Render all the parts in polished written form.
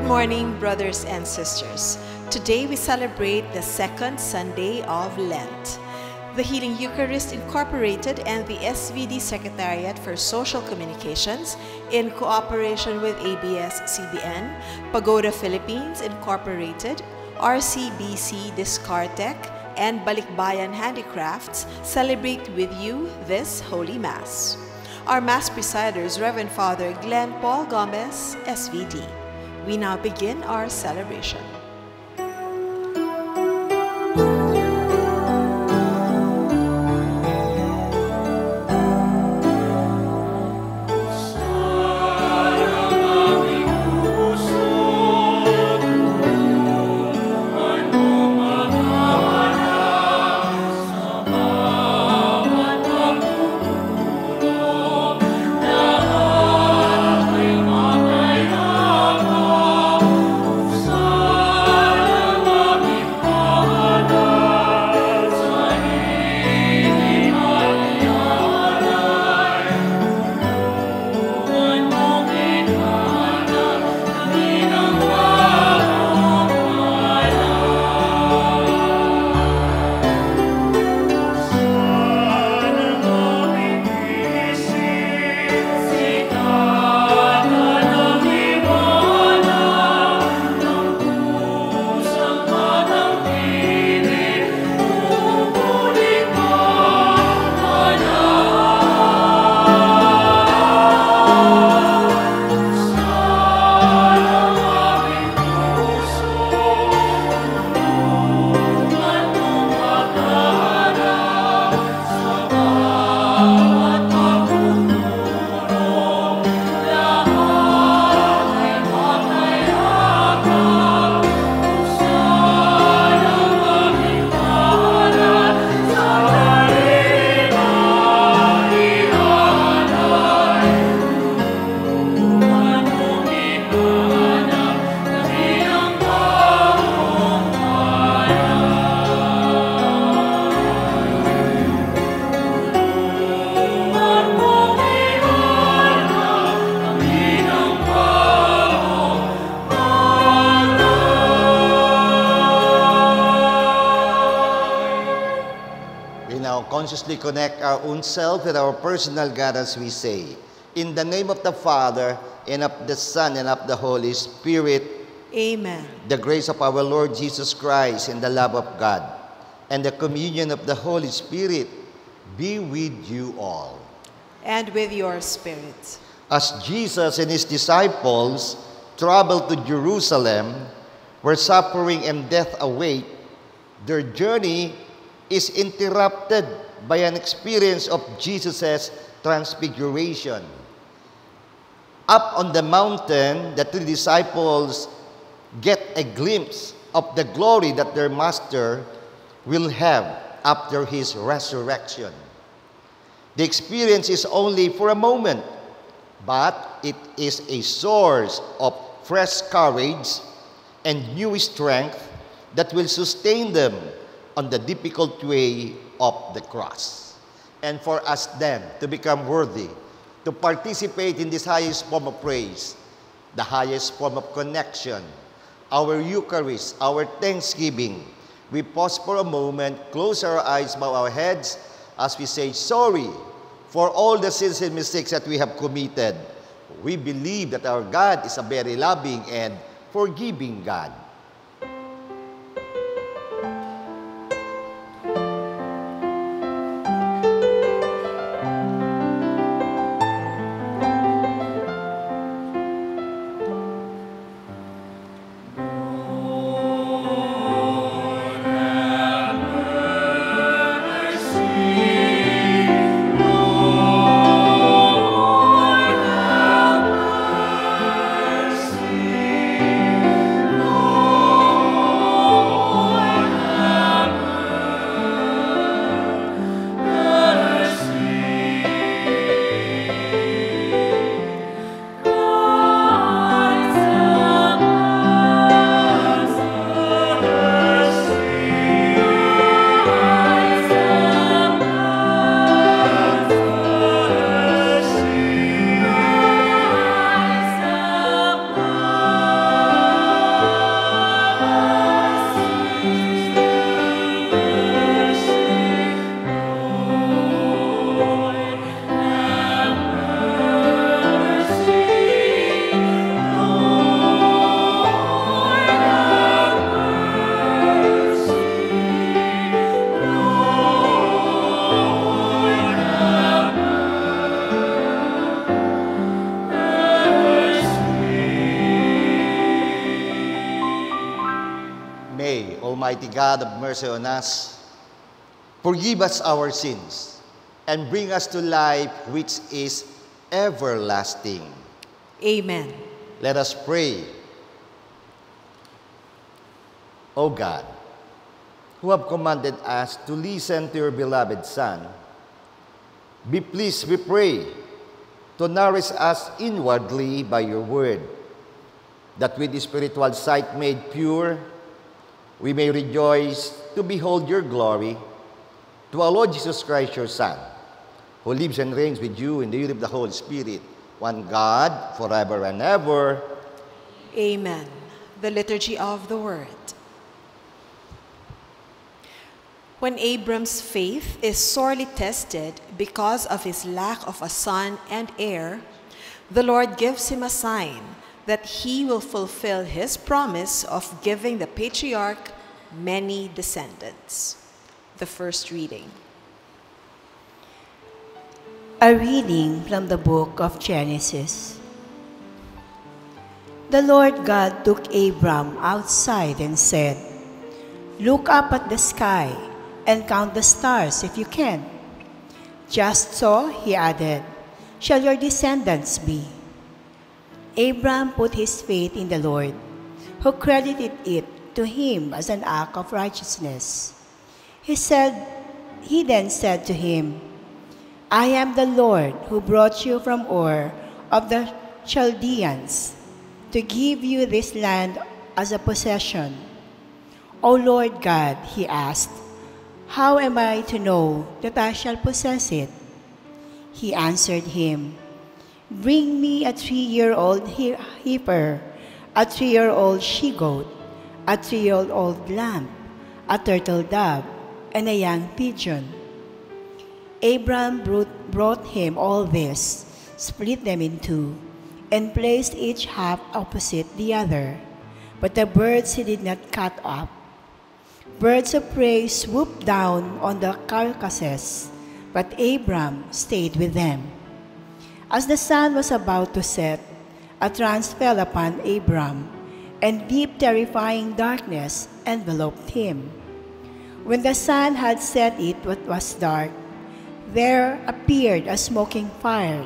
morning, brothers and sisters. Today we celebrate the second Sunday of Lent. The Healing Eucharist Incorporated and the SVD Secretariat for Social Communications, in cooperation with ABS-CBN, Pagoda Philippines Incorporated, RCBC Discartec, and Balikbayan Handicrafts, celebrate with you this Holy Mass. Our Mass presiders, Reverend Father Glenn Paul Gomez, SVD. We now begin our celebration. Consciously connect our own self with our personal God as we say, in the name of the Father, and of the Son, and of the Holy Spirit. Amen. The grace of our Lord Jesus Christ, and the love of God, and the communion of the Holy Spirit be with you all. And with your spirit. As Jesus and his disciples traveled to Jerusalem, where suffering and death await, their journey is interrupted by an experience of Jesus' transfiguration. Up on the mountain, the three disciples get a glimpse of the glory that their master will have after his resurrection. The experience is only for a moment, but it is a source of fresh courage and new strength that will sustain them on the difficult way of the cross. And for us then to become worthy, to participate in this highest form of praise, the highest form of connection, our Eucharist, our Thanksgiving, we pause for a moment, close our eyes, bow our heads, as we say sorry for all the sins and mistakes that we have committed. We believe that our God is a very loving and forgiving God. Lord, may Almighty God have mercy on us, forgive us our sins, and bring us to life which is everlasting. Amen. Let us pray. O God, who have commanded us to listen to your beloved Son, be pleased, we pray, to nourish us inwardly by your word, that with the spiritual sight made pure, we may rejoice to behold your glory, to our Lord Jesus Christ, your Son, who lives and reigns with you in the unity of the Holy Spirit, one God, forever and ever. Amen. The Liturgy of the Word. When Abram's faith is sorely tested because of his lack of a son and heir, the Lord gives him a sign that he will fulfill his promise of giving the patriarch many descendants. The first reading. A reading from the book of Genesis. The Lord God took Abram outside and said, "Look up at the sky and count the stars if you can." "Just so," he added, "shall your descendants be." Abram put his faith in the Lord, who credited it to him as an act of righteousness. He then said to him, "I am the Lord who brought you from Ur of the Chaldeans to give you this land as a possession." "O Lord God," he asked, "how am I to know that I shall possess it?" He answered him, "Bring me a 3-year-old heifer, a 3-year-old she-goat, a 3-year-old lamb, a turtle dove, and a young pigeon." Abram brought him all this, split them in two, and placed each half opposite the other. But the birds he did not cut up. Birds of prey swooped down on the carcasses, but Abram stayed with them. As the sun was about to set, a trance fell upon Abram, and deep terrifying darkness enveloped him. When the sun had set it was dark, there appeared a smoking fire,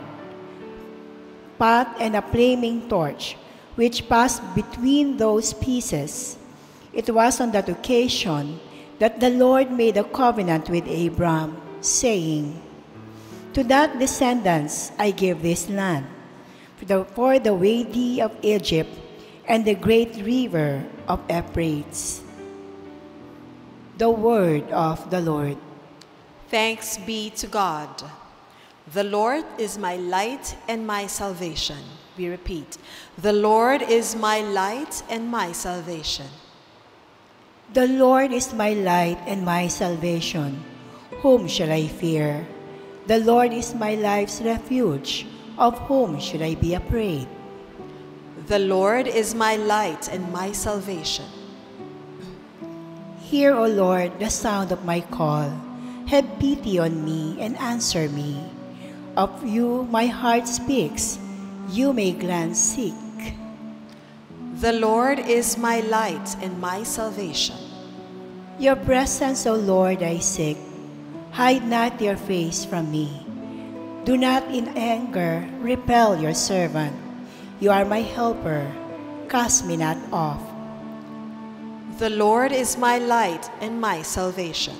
pot and a flaming torch, which passed between those pieces. It was on that occasion that the Lord made a covenant with Abram, saying, "To that descendants I give this land, for the Wadi of Egypt and the great river of Euphrates." The word of the Lord. Thanks be to God. The Lord is my light and my salvation. We repeat, the Lord is my light and my salvation. The Lord is my light and my salvation. Whom shall I fear? The Lord is my life's refuge. Of whom should I be afraid? The Lord is my light and my salvation. Hear, O Lord, the sound of my call. Have pity on me and answer me. Of you my heart speaks. You may glance seek. The Lord is my light and my salvation. Your presence, O Lord, I seek. Hide not your face from me. Do not in anger repel your servant. You are my helper. Cast me not off. The Lord is my light and my salvation.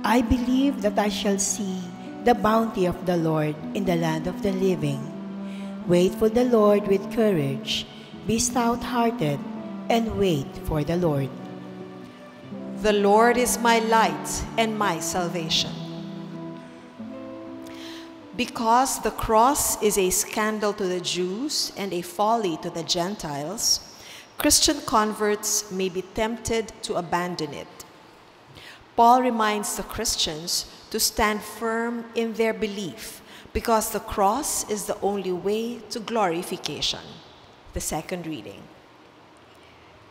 I believe that I shall see the bounty of the Lord in the land of the living. Wait for the Lord with courage. Be stout-hearted and wait for the Lord. The Lord is my light and my salvation. Because the cross is a scandal to the Jews and a folly to the Gentiles, Christian converts may be tempted to abandon it. Paul reminds the Christians to stand firm in their belief because the cross is the only way to glorification. The second reading.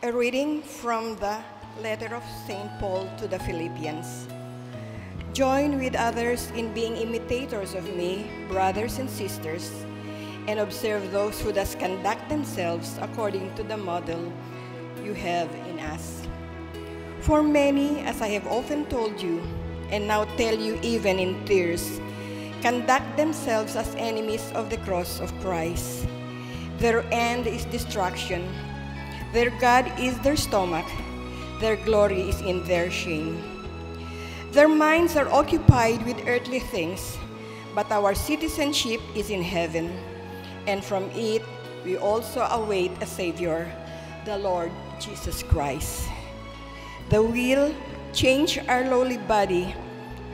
A reading from the letter of St. Paul to the Philippians. Join with others in being imitators of me, brothers and sisters, and observe those who thus conduct themselves according to the model you have in us. For many, as I have often told you, and now tell you even in tears, conduct themselves as enemies of the cross of Christ. Their end is destruction. Their God is their stomach. Their glory is in their shame. Their minds are occupied with earthly things, but our citizenship is in heaven, and from it we also await a Savior, the Lord Jesus Christ. The will change our lowly body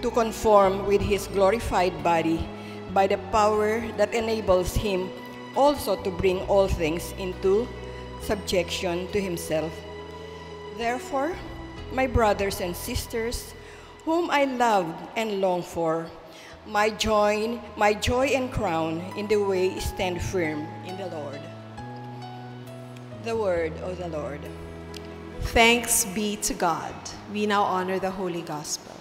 to conform with his glorified body by the power that enables him also to bring all things into subjection to himself. Therefore, my brothers and sisters, whom I love and long for, my joy and crown in the way, stand firm in the Lord. The word of the Lord. Thanks be to God. We now honor the Holy Gospel.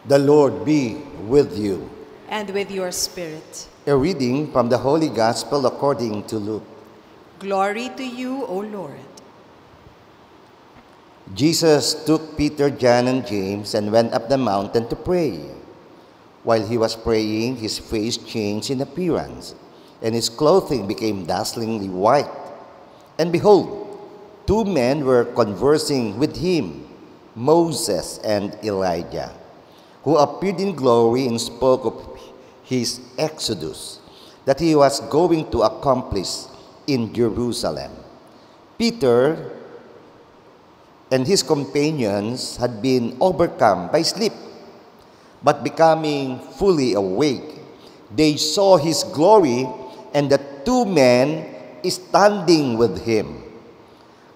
The Lord be with you. And with your spirit. A reading from the Holy Gospel according to Luke. Glory to you, O Lord. Jesus took Peter, John, and James and went up the mountain to pray. While he was praying, his face changed in appearance, and his clothing became dazzlingly white. And behold, two men were conversing with him, Moses and Elijah, who appeared in glory and spoke of his exodus that he was going to accomplish in Jerusalem. Peter and his companions had been overcome by sleep, but becoming fully awake, they saw his glory and the two men standing with him.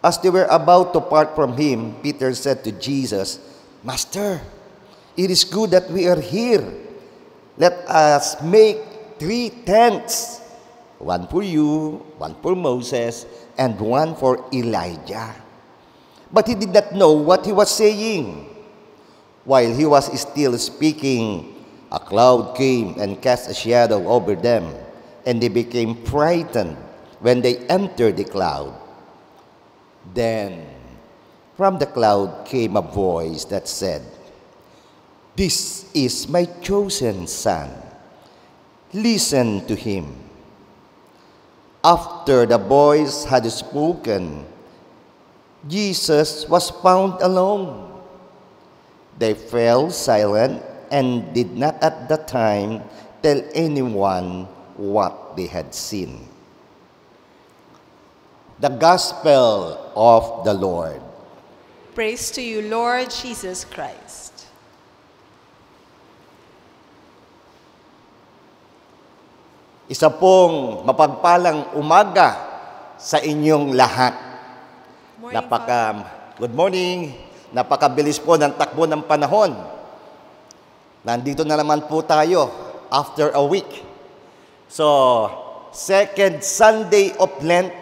As they were about to part from him, Peter said to Jesus, "Master, it is good that we are here. Let us make 3 tents, one for you, one for Moses, and one for Elijah." But he did not know what he was saying. While he was still speaking, a cloud came and cast a shadow over them, and they became frightened when they entered the cloud. Then from the cloud came a voice that said, "This is my chosen son. Listen to him." After the voice had spoken, Jesus was found alone. They fell silent and did not at the time tell anyone what they had seen. The Gospel of the Lord. Praise to you, Lord Jesus Christ. Isa pong mapagpalang umaga sa inyong lahat. Good morning. Napakabilis po ng takbo ng panahon. Nandito na naman po tayo after a week. So, second Sunday of Lent,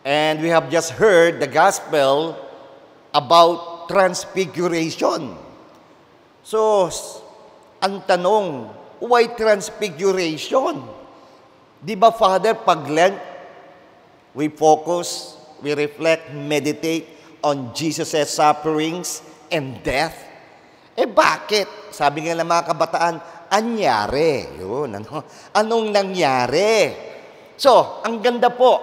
and we have just heard the gospel about transfiguration. So, ang tanong, why transfiguration? Di ba, Father, pag Lent, we focus, we reflect, meditate on Jesus' sufferings and death? Bakit? Sabi nga ng mga kabataan, anyari. Yun, ano? Anong nangyari? So, ang ganda po,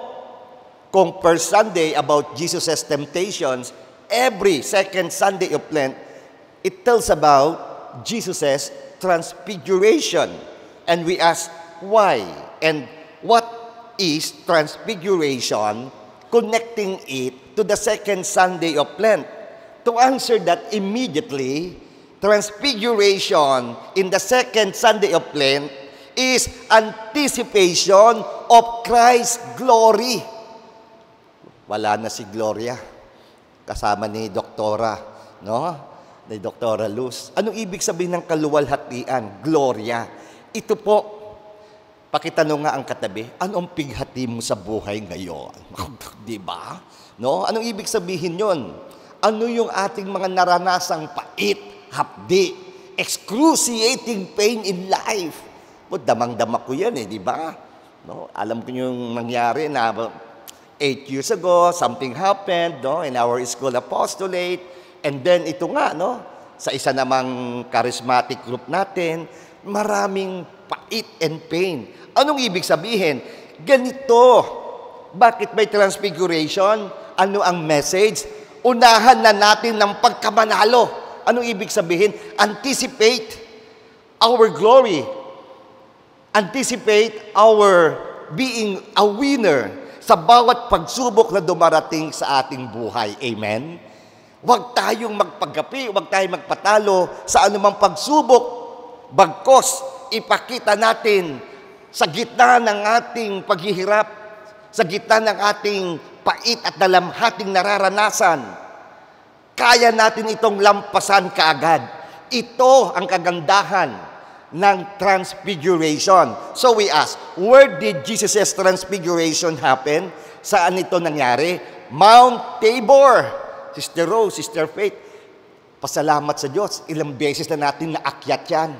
kung first Sunday about Jesus' temptations, every second Sunday of Lent, it tells about Jesus' transfiguration. And we ask, why? And what is transfiguration, connecting it to the second Sunday of Lent? To answer that immediately, transfiguration in the second Sunday of Lent is anticipation of Christ's glory. Wala na si Gloria, kasama ni Doktora, no? Ni Doktora Luz. Anong ibig sabihin ng kaluwalhatian? Gloria. Ito po, pakitanong nga ang katabi, anong pighati mo sa buhay ngayon? Di ba? No? Anong ibig sabihin yon? Ano yung ating mga naranasang pait, hapdi, excruciating pain in life? O, damang-dama ko yan di ba? No? Alam ko yung nangyari na 8 years ago, something happened, no, in our school apostolate. And then ito nga, no, sa isa namang charismatic group natin, maraming pait and pain. Anong ibig sabihin? Ganito. Bakit may transfiguration? Ano ang message? Unahan na natin ng pagkamanalo. Anong ibig sabihin? Anticipate our glory. Anticipate our being a winner sa bawat pagsubok na dumarating sa ating buhay. Amen? Huwag tayong magpagapi, huwag tayong magpatalo sa anumang pagsubok. Bagkos, ipakita natin sa gitna ng ating paghihirap, sa gitna ng ating pait at dalamhating nararanasan, kaya natin itong lampasan kaagad. Ito ang kagandahan ng transfiguration. So we ask, where did Jesus' transfiguration happen? Saan ito nangyari? Mount Tabor. Sister Rose, Sister Faith, pasalamat sa Diyos. Ilang beses na natin naakyat yan.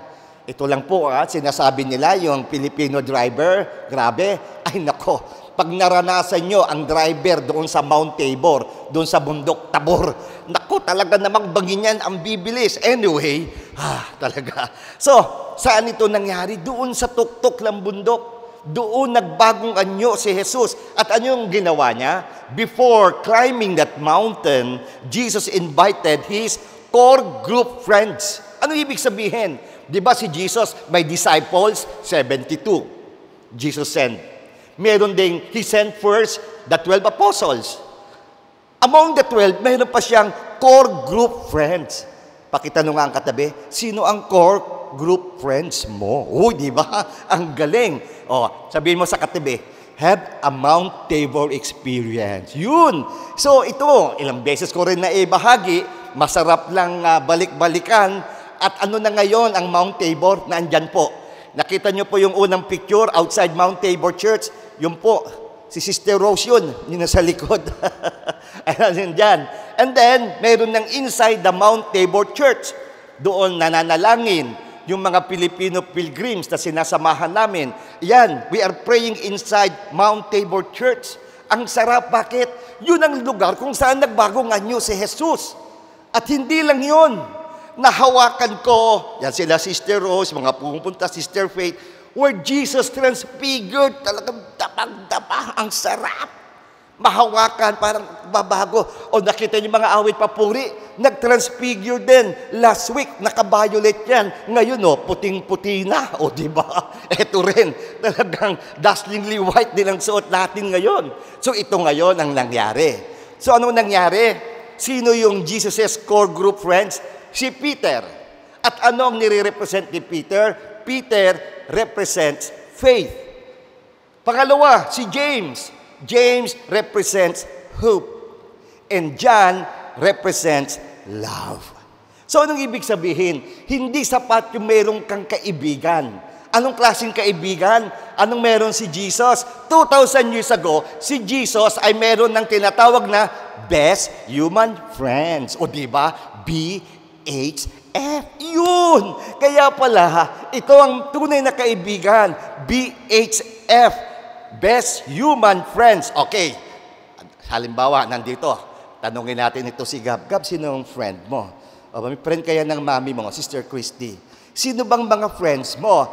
Ito lang po, sinasabi nila yung Filipino driver, grabe, ay nako, pag naranasan nyo ang driver doon sa Mount Tabor, doon sa bundok Tabor, nako, talaga namang bangin yan ang bibilis. Anyway, talaga. So, saan ito nangyari? Doon sa tuktok ng bundok. Doon nagbagong anyo si Jesus. At ano yung ginawa niya? Before climbing that mountain, Jesus invited his core group friends. Ano ibig sabihin? Di ba si Jesus may disciples? 72. Jesus sent. Meron ding, he sent first the 12 apostles. Among the 12, meron pa siyang core group friends. Pakitanong nga ang katabi, sino ang core group friends mo? Di ba? Ang galing. Sabihin mo sa katabi, have a Mount Tabor experience. Yun. So ito, ilang beses ko rin na ibahagi, masarap lang balik-balikan. At ano na ngayon ang Mount Tabor? Naandyan po. Nakita nyo po yung unang picture outside Mount Tabor Church. Yun po, si Sister Rose yun nasa likod. Ayan dyan. And then, meron ng inside the Mount Tabor Church. Doon nananalangin yung mga Filipino pilgrims na sinasamahan namin. Yan, we are praying inside Mount Tabor Church. Ang sarap, bakit? Yun ang lugar kung saan nagbagong anyo si Jesus. At hindi lang yun. Nahawakan ko, yan sila Sister Rose, mga pumupunta Sister Faith, where Jesus transfigured, talagang dapang-dapa, ang sarap. Mahawakan, parang babago. O nakita niyo mga awit papuri, nag-transfigure din. Last week, naka-violet yan. Ngayon, puting-puti na. O, di ba? Ito rin, talagang dazzlingly white din ang suot natin ngayon. So, ito ngayon ang nangyari. So, anong nangyari? Sino yung Jesus' core group friends? Si Peter. At ano ang nire-represent ni Peter? Peter represents faith. Pangalawa, si James. James represents hope. And John represents love. So anong ibig sabihin? Hindi sapat yung meron kang kaibigan. Anong klaseng kaibigan? Anong meron si Jesus? 2,000 years ago, si Jesus ay meron ng tinatawag na best human friends. O diba? BHF. Yun! Kaya pala, ito ang tunay na kaibigan. BHF. Best human friends. Okay. Halimbawa, nandito. Tanungin natin ito si Gab. Gab, sino ang friend mo? May friend kaya ng mami mo, Sister Christy. Sino bang mga friends mo?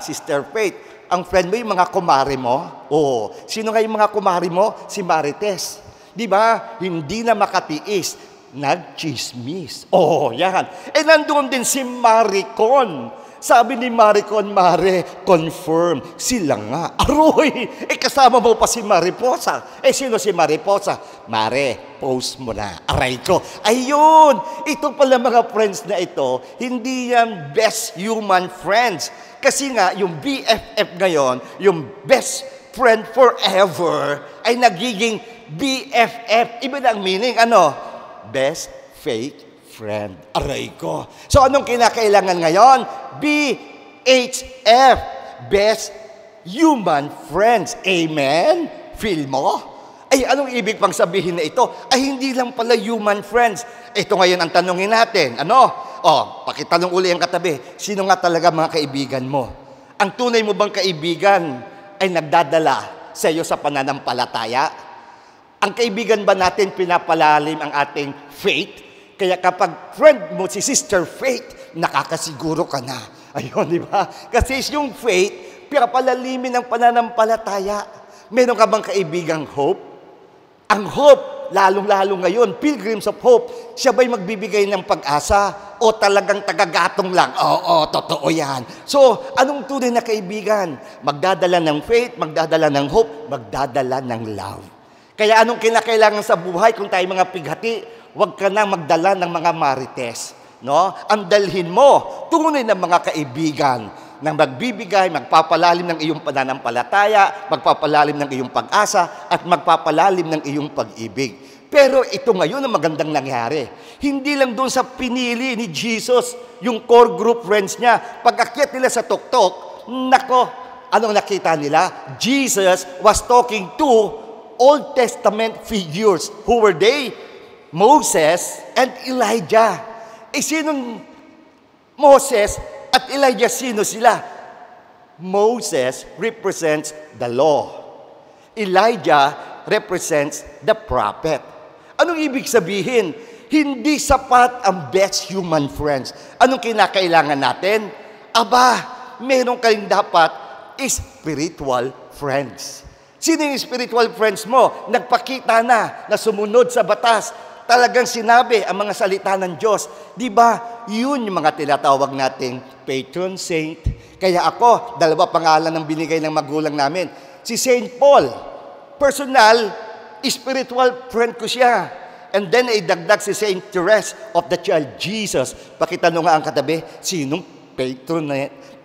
Sister Faith. Ang friend mo yung mga kumari mo? Oo. Sino nga yung mga kumari mo? Si Marites. Di ba? Hindi na makatiis nagchismis. Oh, yan. Nandun din si Maricon. Sabi ni Maricon, Mare, confirm, sila nga. Aroy, kasama mo pa si Mariposa. Sino si Mariposa? Mare, post mo na. Aray ko. Ayun, ito pala mga friends na ito, hindi yan best human friends. Kasi nga, yung BFF ngayon, yung best friend forever, ay nagiging BFF. Iba na ang meaning, best fake friend. Aray ko. So, anong kinakailangan ngayon? BHF. Best Human Friends. Amen? Feel mo? Ay, anong ibig pang sabihin na ito? Ay, hindi lang pala human friends. Ito ngayon ang tanongin natin. Pakitanong uli ang katabi. Sino nga talaga mga kaibigan mo? Ang tunay mo bang kaibigan ay nagdadala sa iyo sa pananampalataya? Ang kaibigan ba natin pinapalalim ang ating faith? Kaya kapag friend mo si Sister Faith, nakakasiguro ka na. Ayun, di ba? Kasi yung faith, pinapalalimin ng pananampalataya. Meron ka bang kaibigang hope? Ang hope, lalong-lalo ngayon, Pilgrims of Hope, siya ba'y magbibigay ng pag-asa o talagang tagagatong lang? Oo, totoo yan. So, anong tunay na kaibigan? Magdadala ng faith, magdadala ng hope, magdadala ng love. Kaya anong kinakailangan sa buhay kung tayo mga pighati? Huwag ka na magdala ng mga marites. No? Ang dalhin mo, tunay na mga kaibigan na magbibigay, magpapalalim ng iyong pananampalataya, magpapalalim ng iyong pag-asa, at magpapalalim ng iyong pag-ibig. Pero ito ngayon ang magandang nangyari. Hindi lang doon sa pinili ni Jesus, yung core group friends niya. Pag-akyat nila sa tuktok, nako, anong nakita nila? Jesus was talking to Old Testament figures. Who were they? Moses and Elijah. Sinong Moses at Elijah? Sino sila? Moses represents the law. Elijah represents the prophet. Anong ibig sabihin? Hindi sapat ang best human friends. Anong kinakailangan natin? Meron kayong dapat spiritual friends. Sino yung spiritual friends mo? Nagpakita na sumunod sa batas. Talagang sinabi ang mga salita ng Diyos. Di ba? Yun yung mga tinatawag nating patron saint. Kaya ako, 2 pangalan ang binigay ng magulang namin. Si Saint Paul, personal, spiritual friend ko siya. And then idagdag si Saint Therese of the Child Jesus. Pakitanong nga ang katabi, sinong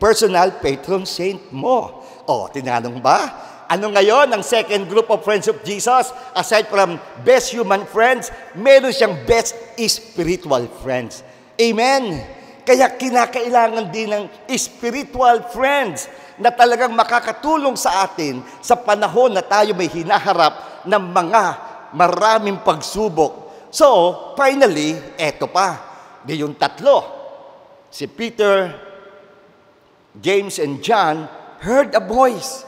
personal patron saint mo? Tinanong ba? Ano ngayon ang second group of friends of Jesus? Aside from best human friends, meron siyang best spiritual friends. Amen? Kaya kinakailangan din ng spiritual friends na talagang makakatulong sa atin sa panahon na tayo may hinaharap ng mga maraming pagsubok. So, finally, eto pa. Di yung tatlo. Si Peter, James, and John heard a voice.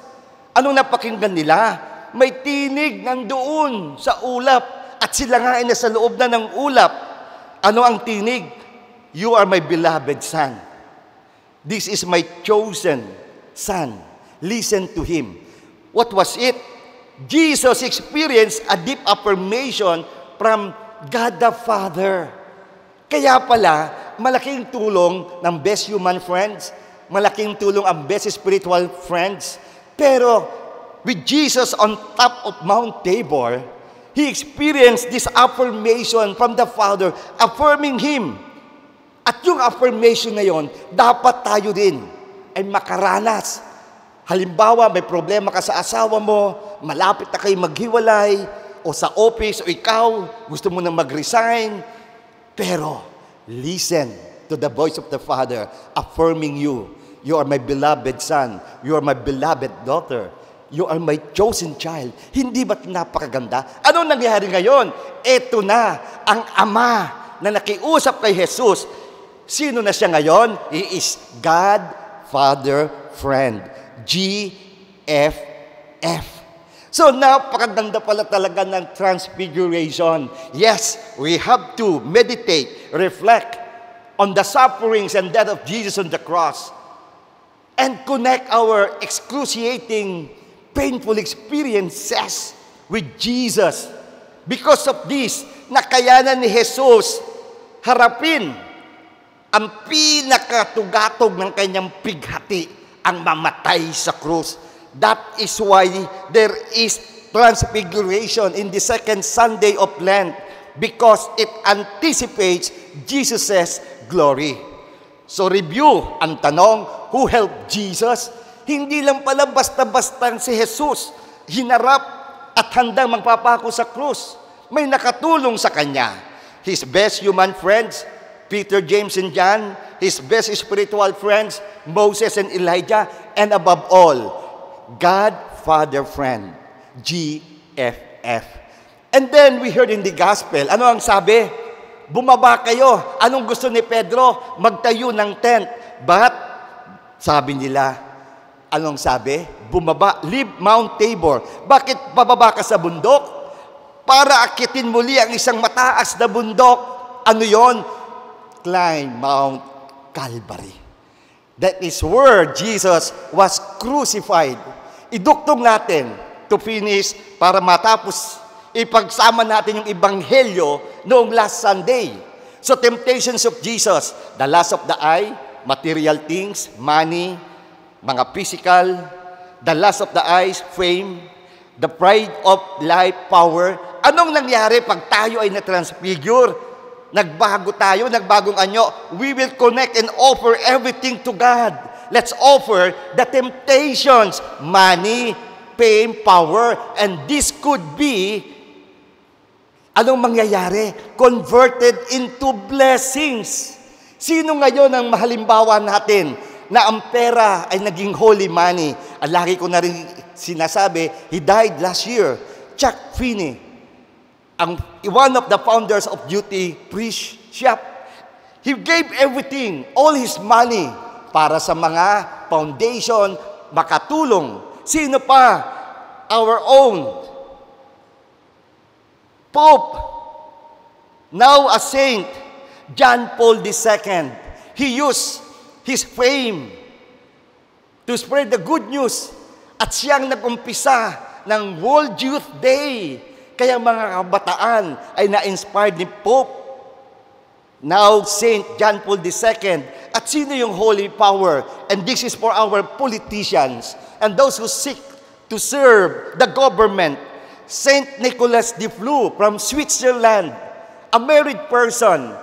Anong napakinggan nila? May tinig nandoon sa ulap at sila nga ay nasa loob na ng ulap. Ano ang tinig? You are my beloved son. This is my chosen son. Listen to him. What was it? Jesus experienced a deep affirmation from God the Father. Kaya pala, malaking tulong ng best human friends, malaking tulong ang best spiritual friends. Pero with Jesus on top of Mount Tabor, he experienced this affirmation from the Father, affirming him. At yung affirmation na yon, dapat tayo din ay makaranas. Halimbawa, may problema ka sa asawa mo, malapit na kayo maghiwalay, o sa office, o ikaw, gusto mo na mag-resign. Pero, listen to the voice of the Father affirming you. You are my beloved son. You are my beloved daughter. You are my chosen child. Hindi ba't napakaganda? Anong nangyari ngayon? Eto na, ang Ama na nakiusap kay Jesus. Sino na siya ngayon? He is God, Father, Friend. GFF. So, napakaganda pala talaga ng transfiguration. Yes, we have to meditate, reflect on the sufferings and death of Jesus on the cross and connect our excruciating, painful experiences with Jesus. Because of this, nakayanan ni Jesus harapin ang pinakatugatog ng kanyang pighati, ang mamatay sa krus. That is why there is transfiguration in the second Sunday of Lent, because it anticipates Jesus' glory. So review, ang tanong, who helped Jesus? Hindi lang pala basta-basta si Jesus hinarap at handang magpapako sa krus. May nakatulong sa kanya. His best human friends, Peter, James, and John. His best spiritual friends, Moses and Elijah. And above all, God, Father, Friend, GFF. And then we heard in the gospel, ano ang sabi? Bumaba kayo. Anong gusto ni Pedro? Magtayo ng tent. But, sabi nila, anong sabi? Bumaba, leave Mount Tabor. Bakit bababa ka sa bundok? Para akitin muli ang isang mataas na bundok. Ano yon? Climb Mount Calvary. That is where Jesus was crucified. Iduktong natin to finish para matapos ipagsama natin yung ebanghelyo noong last Sunday. So temptations of Jesus, the lust of the eye, material things, money, mga physical, the lust of the eyes, fame, the pride of life, power. Anong nangyari pag tayo ay na-transfigure? Nagbago tayo, nagbagong anyo. We will connect and offer everything to God. Let's offer the temptations, money, fame, power, and this could be, anong mangyayari? Converted into blessings. Sino ngayon ang mahalimbawa natin na ang pera ay naging holy money? Ang lagi ko na rin sinasabi, he died last year. Chuck Finney, one of the founders of Duty Free Shop. He gave everything, all his money, para sa mga foundation, makatulong. Sino pa? Our own Pope, now a saint, John Paul II. He used his fame to spread the good news, at siyang nag-umpisa ng World Youth Day. Kaya mga kabataan ay na-inspired ni Pope, now Saint John Paul II. At sino yung holy power? And this is for our politicians and those who seek to serve the government. Saint Nicholas de Flue from Switzerland, a married person,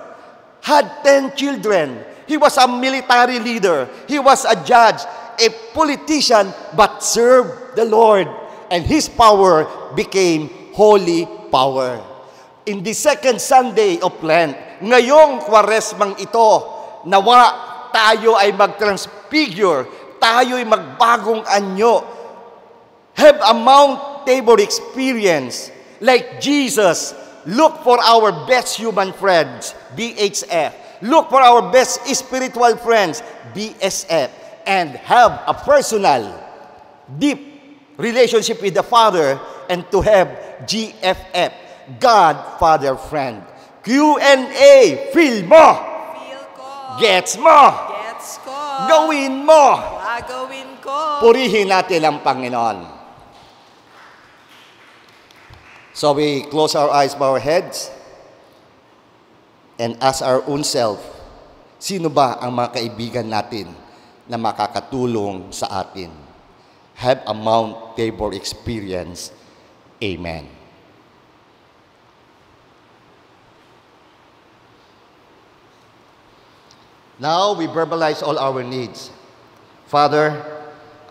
had 10 children. He was a military leader. He was a judge, a politician, but served the Lord. And his power became holy power. In the second Sunday of Lent, ngayong Kwaresmang ito, nawa tayo ay mag-transfigure, tayo ay magbagong anyo, have a Mount Tabor experience like Jesus. Look for our best human friends, BHF. Look for our best spiritual friends, BSF. And have a personal, deep relationship with the Father, and to have GFF, God, Father, Friend. Q&A, feel mo. Feel ko. Gets mo. Gets ko. Gawin mo. Gagawin ko. Purihin natin ang Panginoon. So we close our eyes, bow our heads, and ask our own self, sino ba ang mga kaibigan natin na makakatulong sa atin? Have a Mount Tabor experience. Amen. Now we verbalize all our needs. Father,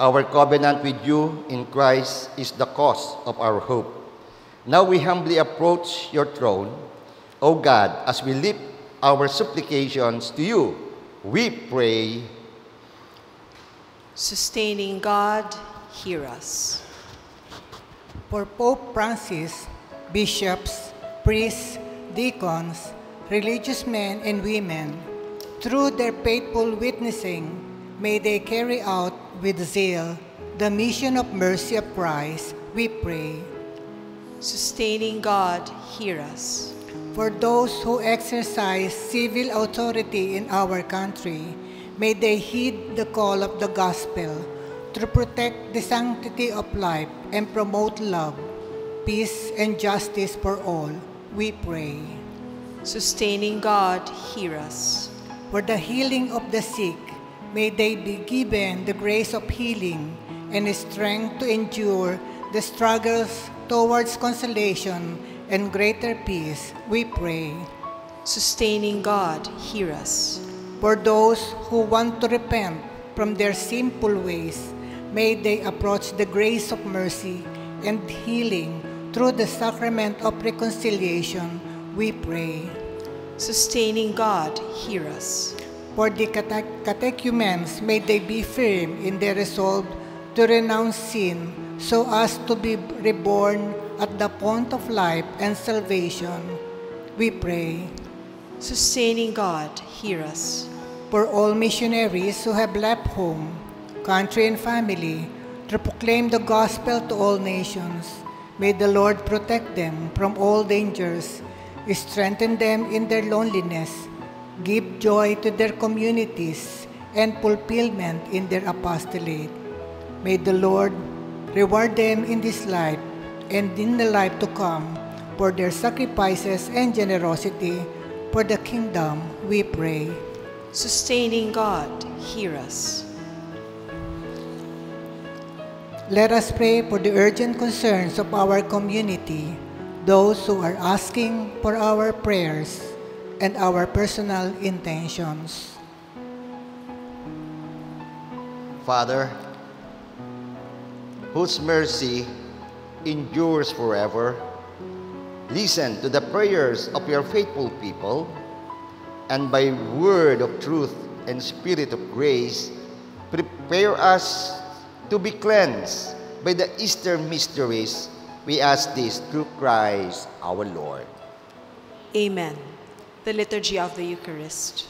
our covenant with you in Christ is the cause of our hope. Now we humbly approach your throne, O God, as we lift our supplications to you. We pray. Sustaining God, hear us. For Pope Francis, bishops, priests, deacons, religious men and women, through their faithful witnessing, may they carry out with zeal the mission of mercy of Christ, we pray. Sustaining God, hear us. For those who exercise civil authority in our country, may they heed the call of the gospel to protect the sanctity of life and promote love, peace, and justice for all. we pray. Sustaining God, hear us. For the healing of the sick, may they be given the grace of healing and strength to endure the struggles towards consolation and greater peace, we pray. Sustaining God, hear us. For those who want to repent from their sinful ways, may they approach the grace of mercy and healing through the sacrament of reconciliation, we pray. Sustaining God, hear us. For the catechumens, may they be firm in their resolve to renounce sin so as to be reborn at the point of life and salvation, we pray. Sustaining God, hear us. For all missionaries who have left home, country, and family to proclaim the gospel to all nations, may the Lord protect them from all dangers, strengthen them in their loneliness, give joy to their communities, and fulfillment in their apostolate. May the Lord reward them in this life and in the life to come for their sacrifices and generosity for the kingdom, we pray. Sustaining God, hear us. Let us pray for the urgent concerns of our community, those who are asking for our prayers and our personal intentions. Father, whose mercy endures forever, listen to the prayers of your faithful people, and by word of truth and spirit of grace, prepare us to be cleansed by the Easter mysteries. We ask this through Christ our Lord. Amen. The Liturgy of the Eucharist.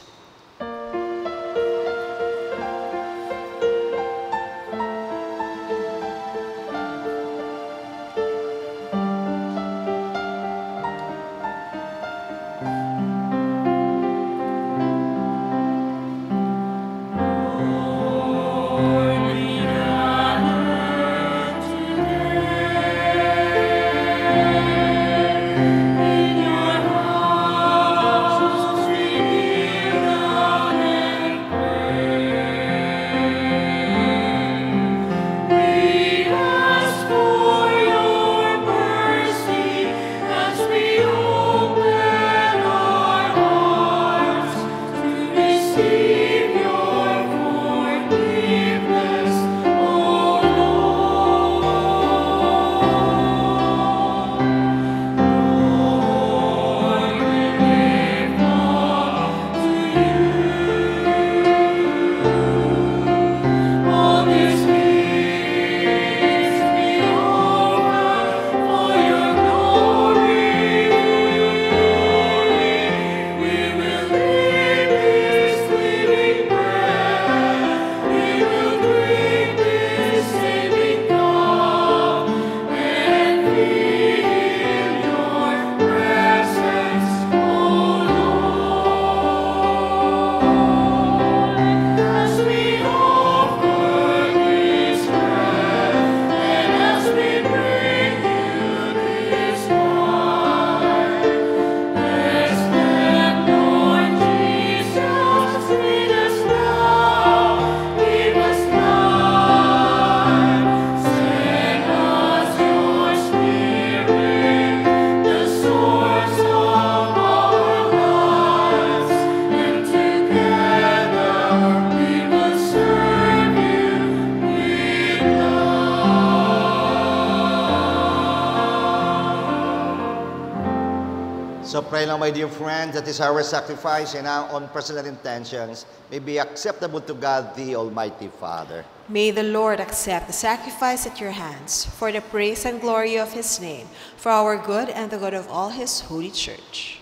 So pray now, my dear friends, that is our sacrifice and our own personal intentions may be acceptable to God, the Almighty Father. May the Lord accept the sacrifice at your hands for the praise and glory of his name, for our good and the good of all his holy church.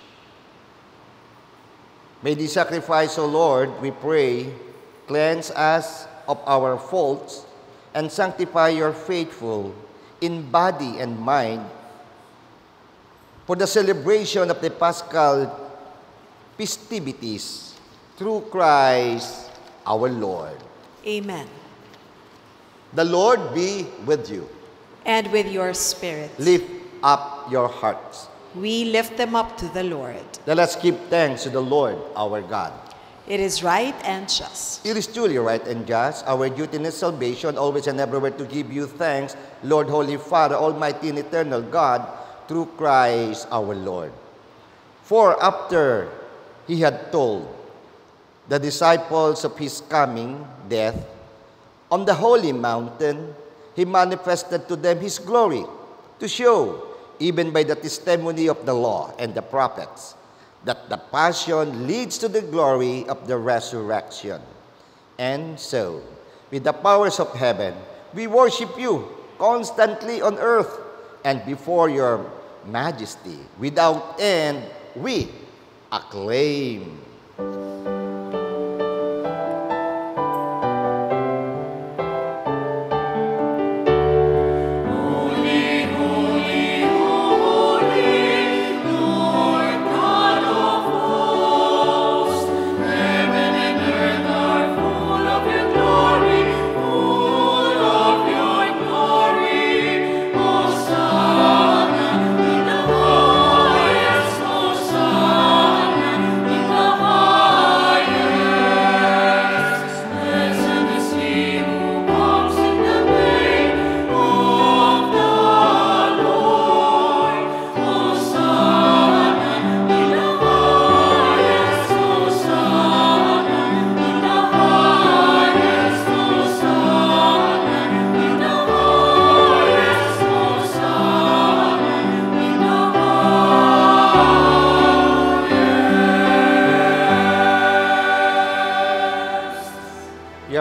May the sacrifice, O Lord, we pray, cleanse us of our faults and sanctify your faithful in body and mind for the celebration of the Paschal festivities through Christ our Lord. Amen. The Lord be with you. And with your spirit. Lift up your hearts. We lift them up to the Lord. Let us give thanks to the Lord our God. It is right and just. It is truly right and just, our duty in salvation, always and everywhere to give you thanks, Lord, Holy Father, Almighty and Eternal God, through Christ our Lord. For after he had told the disciples of his coming death, on the holy mountain, he manifested to them his glory, to show, even by the testimony of the law and the prophets, that the passion leads to the glory of the resurrection. And so, with the powers of heaven, we worship you constantly on earth, and before your majesty, without end, we acclaim.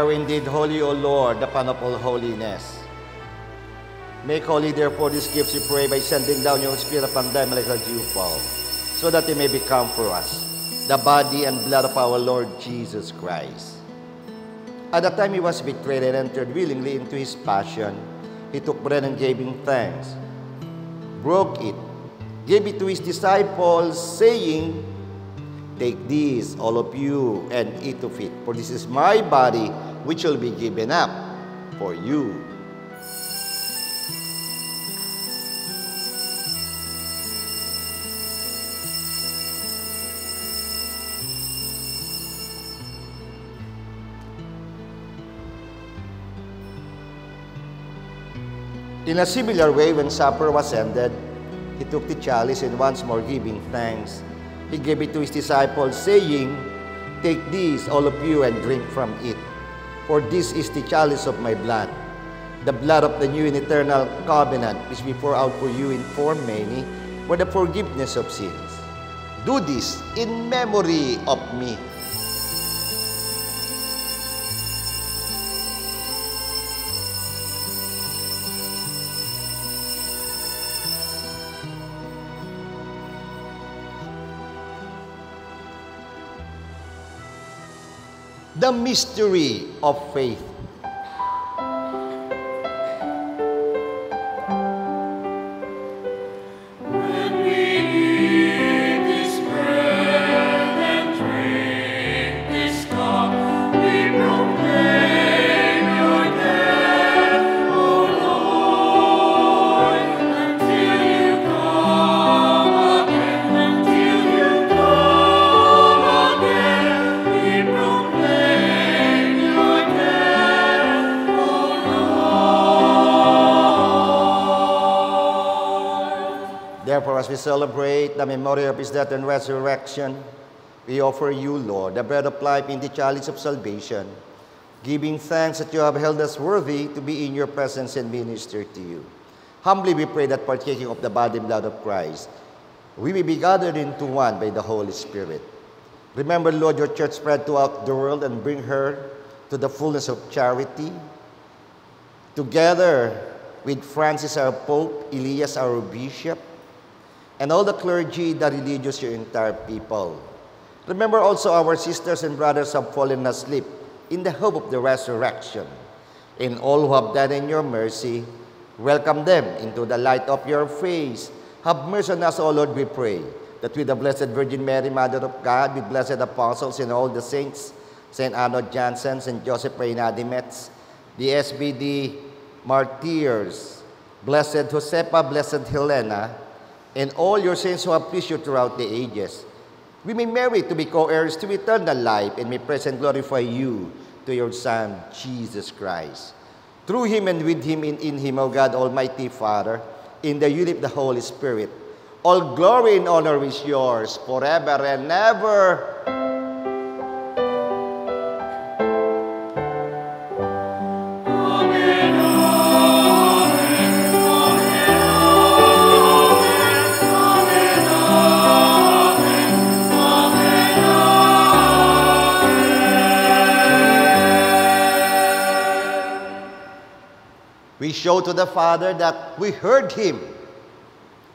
Indeed, holy, O Lord, the Pan of all holiness. Make holy, therefore, these gifts, we pray, by sending down your Spirit upon them like a dewfall, so that they may become for us the body and blood of our Lord Jesus Christ. At the time he was betrayed and entered willingly into his passion, he took bread and gave him thanks, broke it, gave it to his disciples, saying, "Take this, all of you, and eat of it, for this is my body, which will be given up for you." In a similar way, when supper was ended, he took the chalice, and once more giving thanks, he gave it to his disciples, saying, "Take this, all of you, and drink from it. For this is the chalice of my blood, the blood of the new and eternal covenant, which we pour out for you and for many, for the forgiveness of sins. Do this in memory of me." The mystery of faith. Therefore, as we celebrate the memory of his death and resurrection, we offer you, Lord, the bread of life in the chalice of salvation, giving thanks that you have held us worthy to be in your presence and minister to you. Humbly we pray that, partaking of the body and blood of Christ, we may be gathered into one by the Holy Spirit. Remember, Lord, your church spread throughout the world and bring her to the fullness of charity. Together with Francis, our Pope, Elias, our Bishop, and all the clergy, the religious, your entire people. Remember also our sisters and brothers who have fallen asleep in the hope of the resurrection. And all who have died in your mercy, welcome them into the light of your face. Have mercy on us, O Lord, we pray, that with the Blessed Virgin Mary, Mother of God, with blessed apostles and all the saints, St. Arnold Janssen, St. Joseph Reynadimetz, the SBD martyrs, Blessed Josepa, Blessed Helena, and all your saints who have pleased you throughout the ages, we may merit to be co-heirs to eternal life and may present glorify you to your Son, Jesus Christ. Through him and with him and in him, O God, Almighty Father, in the unity of the Holy Spirit, all glory and honor is yours forever and ever. We show to the Father that we heard him.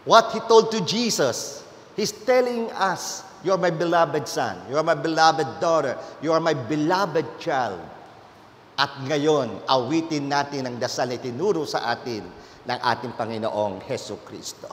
What he told to Jesus, he's telling us, you are my beloved son, you are my beloved daughter, you are my beloved child. At ngayon, awitin natin ang dasal na tinuro sa atin ng ating Panginoong Hesus Kristo.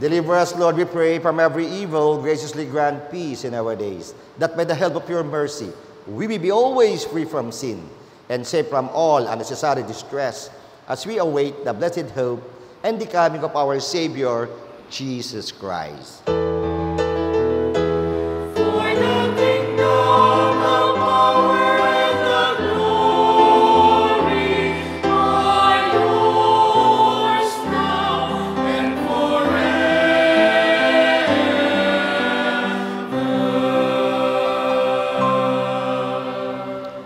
Deliver us, Lord, we pray, from every evil. Graciously grant peace in our days, that by the help of your mercy, we may be always free from sin and safe from all unnecessary distress, as we await the blessed hope and the coming of our Savior, Jesus Christ.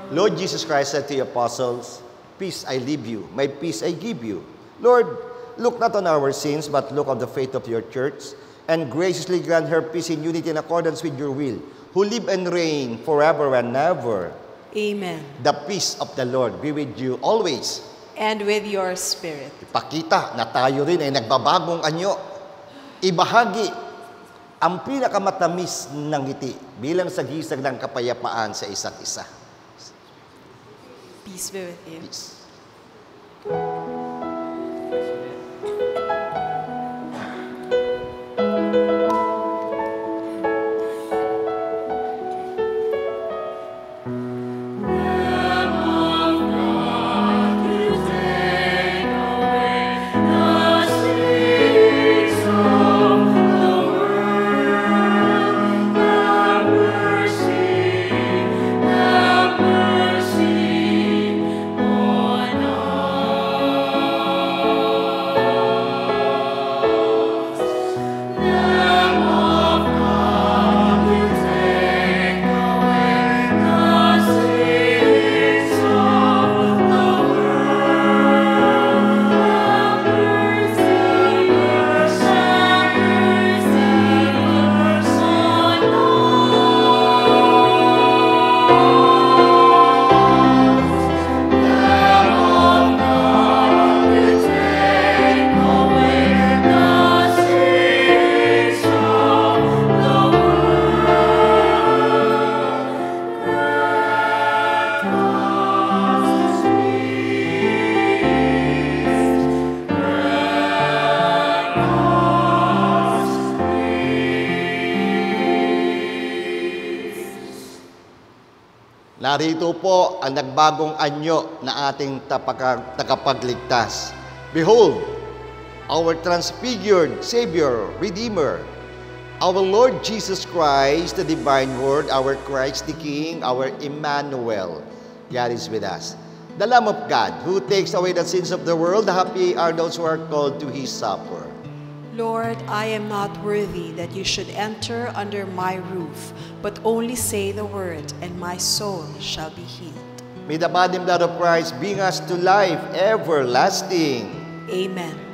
Lord Jesus Christ said to the apostles, "Peace I leave you, my peace I give you." Lord, look not on our sins, but look on the faith of your church, and graciously grant her peace in unity in accordance with your will, who live and reign forever and ever. Amen. The peace of the Lord be with you always. And with your spirit. Ipakita na tayo rin ay nagbabagong anyo. Ibahagi ang pinakamatamis ng ngiti bilang sagisag ng kapayapaan sa isa't isa. Peace be with you. Peace. Narito po ang nagbagong anyo na ating tagapagligtas. Behold, our transfigured Savior, Redeemer, our Lord Jesus Christ, the divine Word, our Christ the King, our Emmanuel. God is with us. The Lamb of God, who takes away the sins of the world, happy are those who are called to His supper. Lord, I am not worthy that you should enter under my roof, but only say the word, and my soul shall be healed. May the body and blood of Christ bring us to life everlasting. Amen.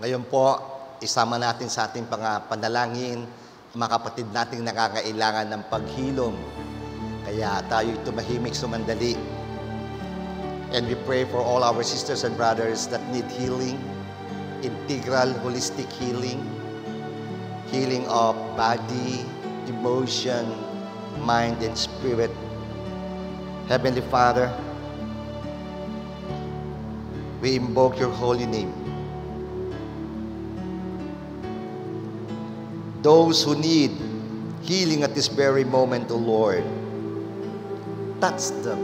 Ngayon po, isama natin sa ating panalangin ang mga kapatid nating nakakailangan ng paghilom. Kaya tayo tumahimik sumandali. And we pray for all our sisters and brothers that need healing, integral, holistic healing, healing of body, emotion, mind, and spirit. Heavenly Father, we invoke your holy name. Those who need healing at this very moment, O Lord, touch them,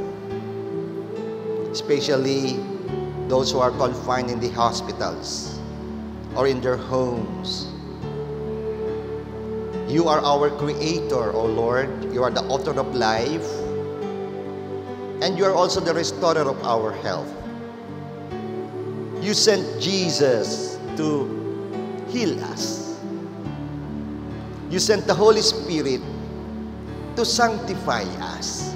especially those who are confined in the hospitals or in their homes. You are our Creator, O Lord. You are the author of life, and you are also the restorer of our health. You sent Jesus to heal us. You sent the Holy Spirit to sanctify us.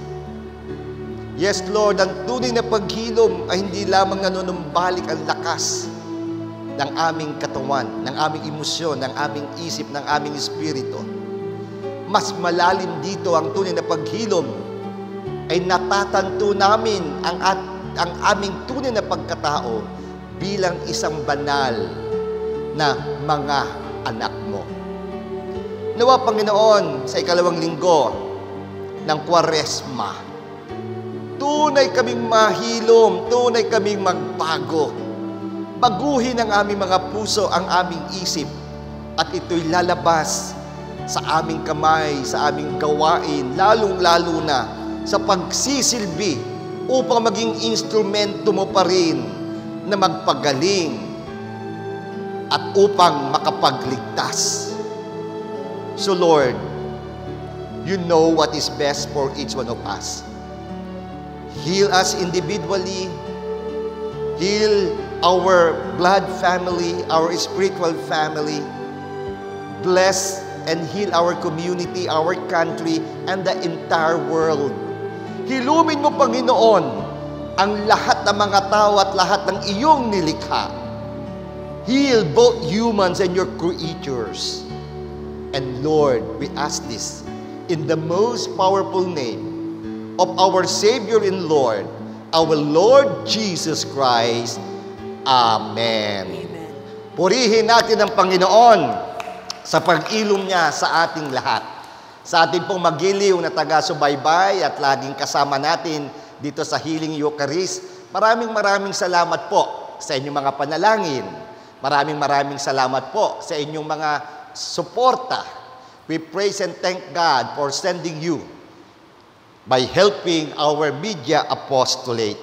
Yes, Lord, ang tunay na paghilom ay hindi lamang nanunumbalik ang lakas ng aming katawan, ng aming emosyon, ng aming isip, ng aming espiritu. Mas malalim dito ang tunay na paghilom ay natatanto namin ang aming tunay na pagkatao bilang isang banal na mga anak mo. Nawa, Panginoon, sa ikalawang linggo ng Kwaresma, tunay kaming mahilom, tunay kaming magbago. Baguhin ang aming mga puso, ang aming isip, at ito'y lalabas sa aming kamay, sa aming gawain, lalong-lalo na sa pagsisilbi upang maging instrumento mo pa rin na magpagaling at upang makapagligtas. So Lord, you know what is best for each one of us. Heal us individually, heal our blood family, our spiritual family. Bless and heal our community, our country, and the entire world. Hilumin mo, Panginoon, ang lahat ng mga tao at lahat ng iyong nilikha. Heal both humans and your creatures. And Lord, we ask this in the most powerful name of our Savior and Lord, our Lord Jesus Christ. Amen. Amen. Purihin natin ang Panginoon sa pag-ilom niya sa ating lahat. Sa ating pong magiliw na taga-subaybay at laging kasama natin dito sa Healing Eucharist, maraming salamat po sa inyong mga panalangin. Maraming salamat po sa inyong mga suporta. We praise and thank God for sending you by helping our media apostolate.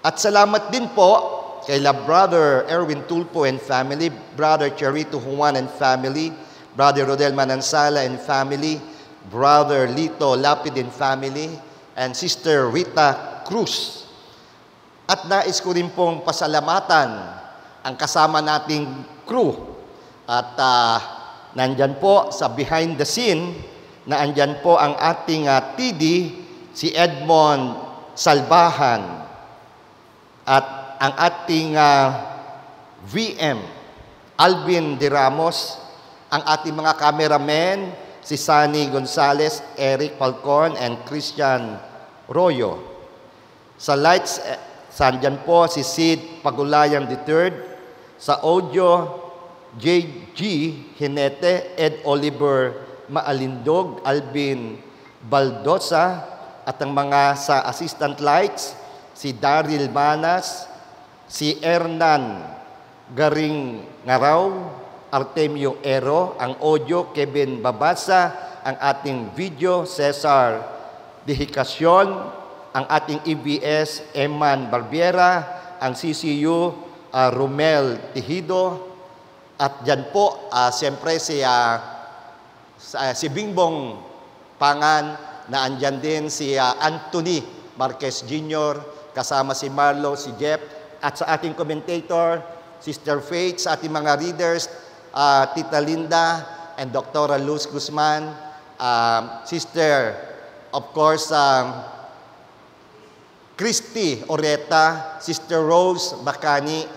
At salamat din po kay Brother Erwin Tulpo and family, Brother Charito Juan and family, Brother Rodel Manansala and family, Brother Lito Lapid and family, and Sister Rita Cruz. At nais ko rin pong pasalamatan ang kasama nating crew. At nandyan po sa behind the scene, na andyan po ang ating TD, si Edmond Salbahan. At ang ating VM, Alvin De Ramos, ang ating mga cameramen, si Sunny Gonzales, Eric Falcon, and Christian Royo. Sa lights, sandyan po si Sid Pagulayan III. Sa audio, J.G. Hinete, Ed Oliver Maalindog, Alvin Baldosa, at ang mga sa assistant lights, si Daryl Manas, si Hernan Garing Ngaraw, Artemio Ero, ang audio, Kevin Babasa, ang ating video, Cesar Dihikacion, ang ating EBS, Eman Barbiera, ang CCU, Romel Tejido, at dyan po, siyempre si Bingbong Pangan, na andyan din si Anthony Marquez Jr., kasama si Marlo, si Jeff, at sa ating commentator, Sister Faith, sa ating mga readers, Tita Linda and Dr. Luz Guzman, Sister, of course, Christy Oreta, Sister Rose Bacani,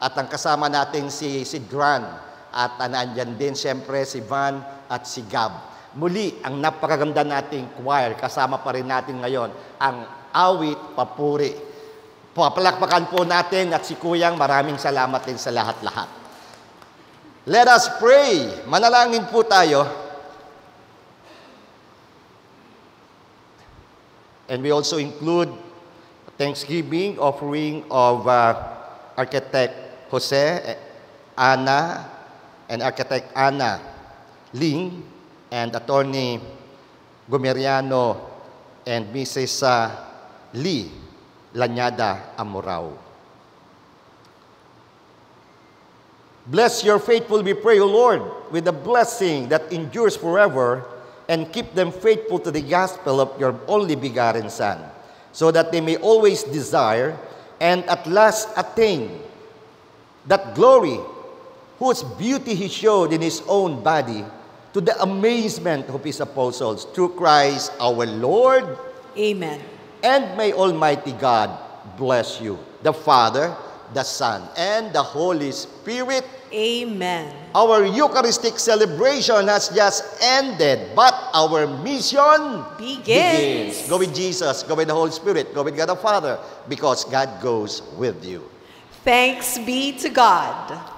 at ang kasama natin si Grant, at nandyan din siyempre si Van at si Gab. Muli, ang napakaganda nating choir, kasama pa rin natin ngayon, ang Awit Papuri. Papalakpakan po natin at si Kuyang, maraming salamat din sa lahat-lahat. Let us pray. Manalangin po tayo. And we also include Thanksgiving offering of Architect Jose Ana and Architect Ana Ling and Attorney Gomeriano and Mrs. Lee Lanyada Amorao. Bless your faithful, we pray, O Lord, with a blessing that endures forever, and keep them faithful to the gospel of your only begotten Son, so that they may always desire and at last attain that glory whose beauty he showed in his own body, to the amazement of his apostles, through Christ our Lord. Amen. And may Almighty God bless you, the Father, the Son, and the Holy Spirit. Amen. Our Eucharistic celebration has just ended, but our mission Begins. Go with Jesus, go with the Holy Spirit, go with God the Father, because God goes with you. Thanks be to God.